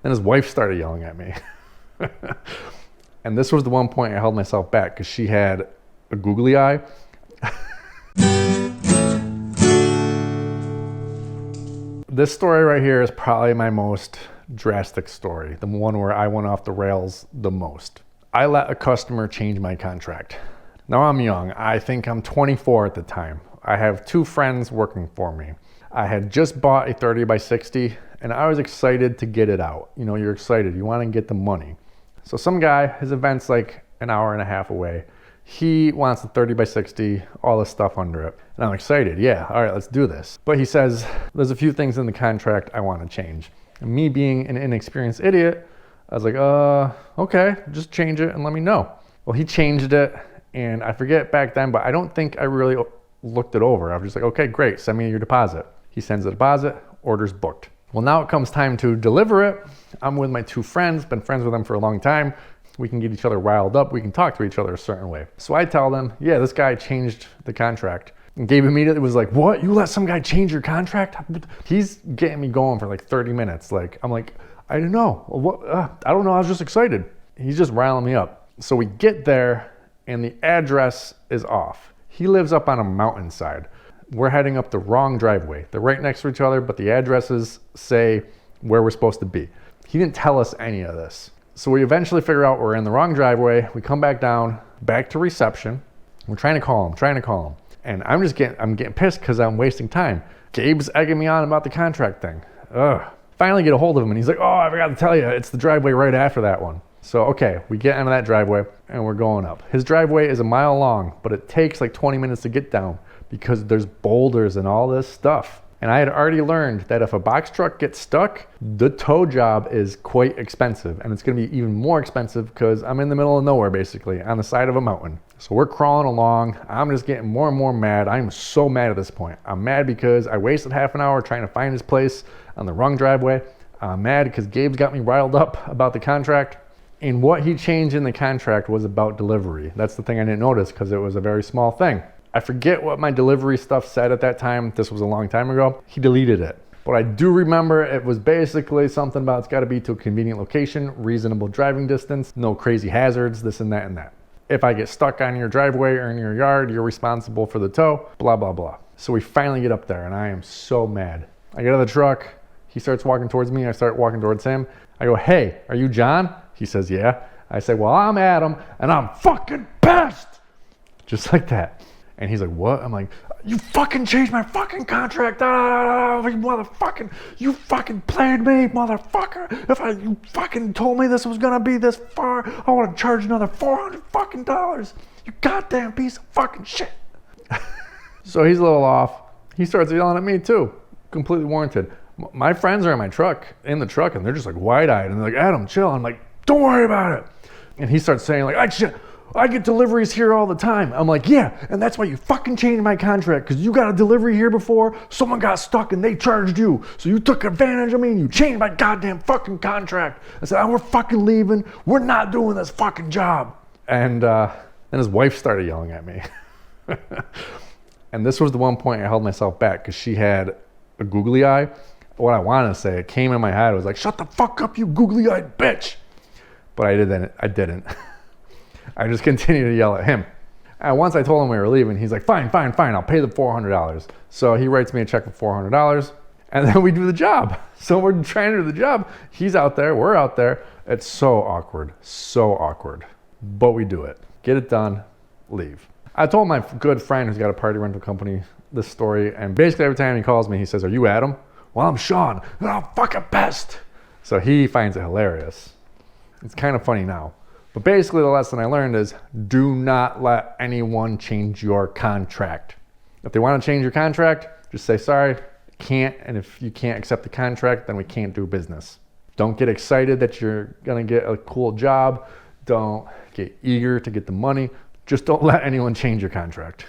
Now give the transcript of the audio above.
Then his wife started yelling at me. And this was the one point I held myself back because she had a googly eye. This story right here is probably my most drastic story, the one where I went off the rails the most. I let a customer change my contract. Now I'm young. I think I'm 24 at the time. I have two friends working for me. I had just bought a 30x60 and I was excited to get it out. You know, you're excited. You want to get the money. So some guy, his event's like an hour and a half away. He wants the 30x60, all this stuff under it. And I'm excited. Yeah, all right, let's do this. But he says, there's a few things in the contract I want to change. And me being an inexperienced idiot, I was like, okay, just change it and let me know. Well, he changed it and I forget back then, but I don't think I really looked it over. I was just like, okay, great, send me your deposit. He sends the deposit, order's booked. Well, now it comes time to deliver it. I'm with my two friends, been friends with them for a long time. We can get each other riled up. We can talk to each other a certain way. So I tell them, yeah, this guy changed the contract. And Gabe immediately was like, what? You let some guy change your contract? He's getting me going for like 30 minutes. Like, I'm like, I don't know. What? I don't know. I was just excited. He's just riling me up. So we get there and the address is off. He lives up on a mountainside. We're heading up the wrong driveway. They're right next to each other, but the addresses say where we're supposed to be. He didn't tell us any of this. So we eventually figure out we're in the wrong driveway. We come back down, back to reception. We're trying to call him. And I'm getting pissed because I'm wasting time. Gabe's egging me on about the contract thing. Ugh. Finally get a hold of him and he's like, oh, I forgot to tell you, it's the driveway right after that one. So, okay, we get into that driveway and we're going up. His driveway is a mile long, but it takes like 20 minutes to get down because there's boulders and all this stuff. And I had already learned that if a box truck gets stuck, the tow job is quite expensive. And it's gonna be even more expensive because I'm in the middle of nowhere, basically, on the side of a mountain. So we're crawling along. I'm just getting more and more mad. I'm so mad at this point. I'm mad because I wasted half an hour trying to find his place on the wrong driveway. I'm mad because Gabe's got me riled up about the contract. And what he changed in the contract was about delivery. That's the thing I didn't notice because it was a very small thing. I forget what my delivery stuff said at that time. This was a long time ago. He deleted it. But I do remember it was basically something about it's got to be to a convenient location, reasonable driving distance, no crazy hazards, this and that and that. If I get stuck on your driveway or in your yard, you're responsible for the tow, blah, blah, blah. So we finally get up there and I am so mad. I get out of the truck. He starts walking towards me. I start walking towards him. I go, hey, are you John? He says, yeah. I say, well, I'm Adam and I'm fucking pissed. Just like that. And he's like, what? I'm like, you fucking changed my fucking contract. You motherfucking, you fucking played me, motherfucker. You fucking told me this was gonna be this far, I want to charge another $400 fucking dollars. You goddamn piece of fucking shit. So he's a little off. He starts yelling at me too, completely warranted. My friends are in the truck, and they're just like wide-eyed, and they're like, Adam, chill. I'm like, don't worry about it. And he starts saying like, I get deliveries here all the time. I'm like, yeah, and that's why you fucking changed my contract, because you got a delivery here before, someone got stuck and they charged you. So you took advantage of me and you changed my goddamn fucking contract. I said, we're fucking leaving. We're not doing this fucking job. And then his wife started yelling at me. And this was the one point I held myself back because she had a googly eye. What I wanted to say, it came in my head. I was like, shut the fuck up, you googly-eyed bitch. But I didn't. I just continued to yell at him. And once I told him we were leaving, he's like, fine, I'll pay the $400. So he writes me a check for $400, and then we do the job. So we're trying to do the job. He's out there, we're out there. It's so awkward. But we do it. Get it done, leave. I told my good friend who's got a party rental company this story, and basically every time he calls me, he says, are you Adam? Well, I'm Sean, and I'm fucking pissed. So he finds it hilarious. It's kind of funny now. But basically the lesson I learned is do not let anyone change your contract. If they want to change your contract, just say, sorry, can't. And if you can't accept the contract, then we can't do business. Don't get excited that you're going to get a cool job. Don't get eager to get the money. Just don't let anyone change your contract.